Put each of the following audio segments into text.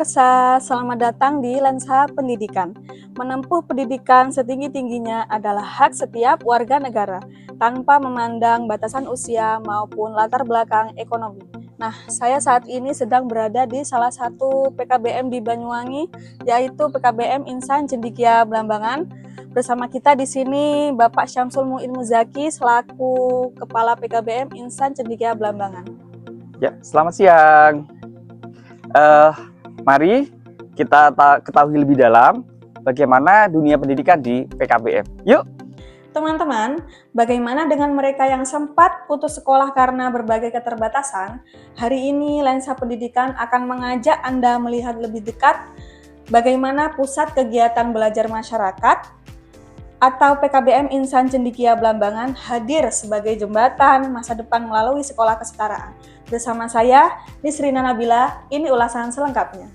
pemirsa, selamat datang di Lensa Pendidikan. Menempuh pendidikan setinggi-tingginya adalah hak setiap warga negara, tanpa memandang batasan usia maupun latar belakang ekonomi. Nah, saya saat ini sedang berada di salah satu PKBM di Banyuwangi, yaitu PKBM Insan Cendekia Blambangan. Bersama kita di sini Bapak Syamsul Muin Muzaki selaku Kepala PKBM Insan Cendekia Blambangan. Ya, selamat siang. Mari kita ketahui lebih dalam bagaimana dunia pendidikan di PKBM. Yuk! Teman-teman, bagaimana dengan mereka yang sempat putus sekolah karena berbagai keterbatasan? Hari ini Lensa Pendidikan akan mengajak Anda melihat lebih dekat bagaimana Pusat Kegiatan Belajar Masyarakat atau PKBM Insan Cendekia Blambangan hadir sebagai jembatan masa depan melalui sekolah kesetaraan. Bersama saya, Nisrina Nabila, ini ulasan selengkapnya.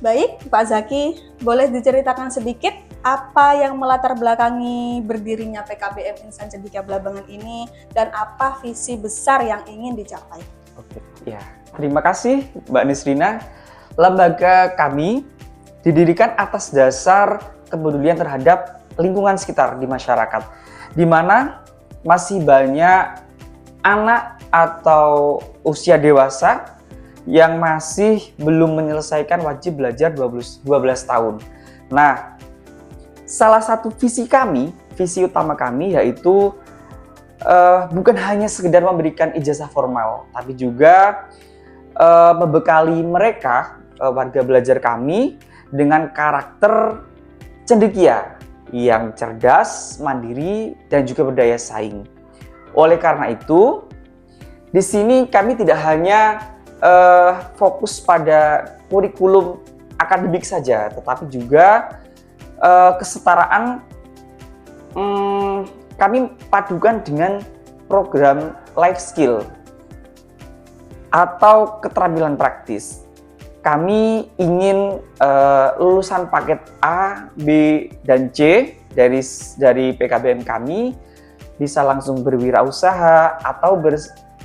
Baik, Pak Zaki, boleh diceritakan sedikit apa yang melatar belakangi berdirinya PKBM Insan Cendekia Blambangan ini dan apa visi besar yang ingin dicapai? Oke, ya. Terima kasih Mbak Nisrina. Lembaga kami didirikan atas dasar kepedulian terhadap lingkungan sekitar di masyarakat, di mana masih banyak anak atau usia dewasa yang masih belum menyelesaikan wajib belajar 12 tahun. Nah, salah satu visi utama kami yaitu bukan hanya sekedar memberikan ijazah formal, tapi juga membekali mereka, warga belajar kami, dengan karakter cendekia yang cerdas, mandiri, dan juga berdaya saing. Oleh karena itu, di sini kami tidak hanya fokus pada kurikulum akademik saja, tetapi juga kesetaraan kami padukan dengan program life skill atau keterampilan praktis. Kami ingin lulusan paket A, B, dan C dari PKBM kami bisa langsung berwirausaha atau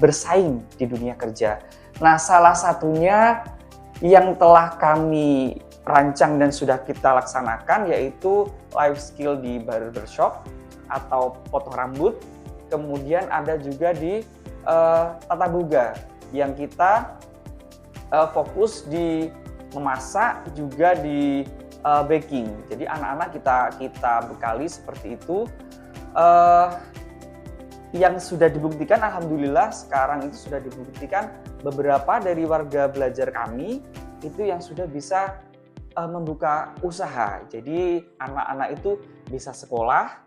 bersaing di dunia kerja. Nah, salah satunya yang telah kami rancang dan sudah kita laksanakan yaitu life skill di barbershop atau potong rambut. Kemudian ada juga di tata boga yang kita fokus di memasak, juga di baking. Jadi anak-anak kita bekali seperti itu. Yang sudah dibuktikan, alhamdulillah sekarang itu sudah dibuktikan beberapa dari warga belajar kami itu yang sudah bisa membuka usaha. Jadi anak-anak itu bisa sekolah,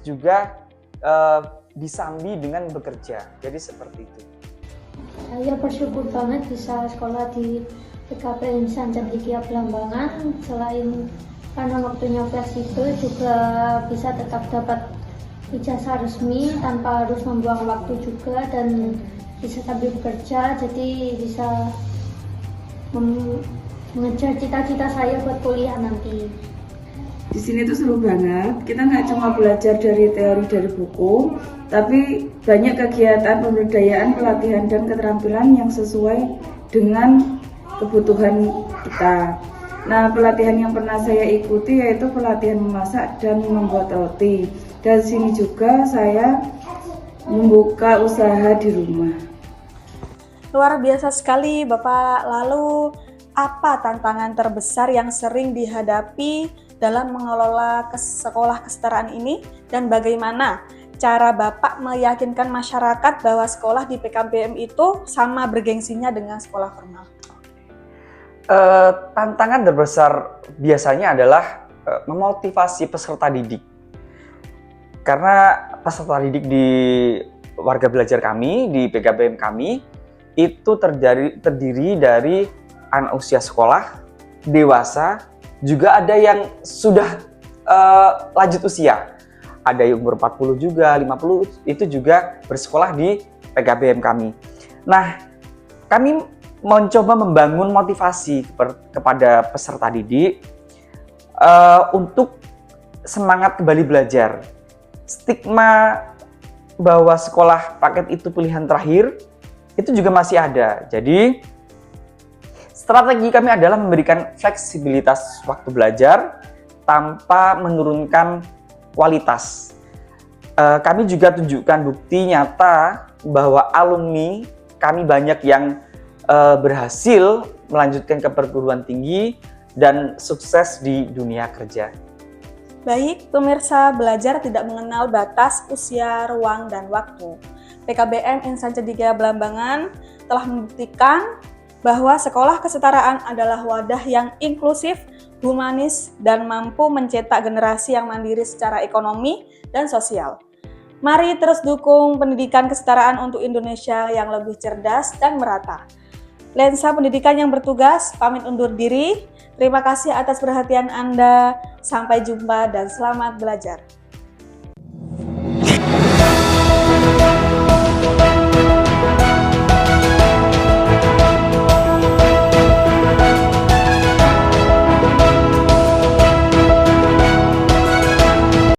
juga disambi dengan bekerja. Jadi seperti itu. Saya bersyukur banget bisa sekolah di PKBM Insan Cendekia Blambangan. Selain karena waktunya fleksibel, juga bisa tetap dapat ijazah resmi tanpa harus membuang waktu juga, dan bisa sambil bekerja, jadi bisa mengejar cita-cita saya buat kuliah nanti. Di sini tuh seru banget. Kita nggak cuma belajar dari teori dari buku, tapi banyak kegiatan pemberdayaan, pelatihan, dan keterampilan yang sesuai dengan kebutuhan kita. Nah, pelatihan yang pernah saya ikuti yaitu pelatihan memasak dan membuat roti. Dari sini juga saya membuka usaha di rumah. Luar biasa sekali, Bapak. Lalu, apa tantangan terbesar yang sering dihadapi dalam mengelola sekolah kesetaraan ini, dan bagaimana cara Bapak meyakinkan masyarakat bahwa sekolah di PKBM itu sama bergengsinya dengan sekolah formal? Tantangan terbesar biasanya adalah memotivasi peserta didik. Karena peserta didik di warga belajar kami, di PKBM kami, itu terdiri dari anak usia sekolah, dewasa, juga ada yang sudah lanjut usia. Ada yang umur 40 juga, 50, itu juga bersekolah di PKBM kami. Nah, kami mencoba membangun motivasi kepada peserta didik untuk semangat kembali belajar. stigma bahwa sekolah paket itu pilihan terakhir itu juga masih ada. Jadi strategi kami adalah memberikan fleksibilitas waktu belajar tanpa menurunkan kualitas. Kami juga tunjukkan bukti nyata bahwa alumni kami banyak yang berhasil melanjutkan ke perguruan tinggi dan sukses di dunia kerja. Baik, pemirsa, belajar tidak mengenal batas, usia, ruang, dan waktu. PKBM Insan Cendekia Belambangan telah membuktikan bahwa sekolah kesetaraan adalah wadah yang inklusif, humanis, dan mampu mencetak generasi yang mandiri secara ekonomi dan sosial. Mari terus dukung pendidikan kesetaraan untuk Indonesia yang lebih cerdas dan merata. Lensa Pendidikan yang bertugas, pamit undur diri. Terima kasih atas perhatian Anda. Sampai jumpa dan selamat belajar.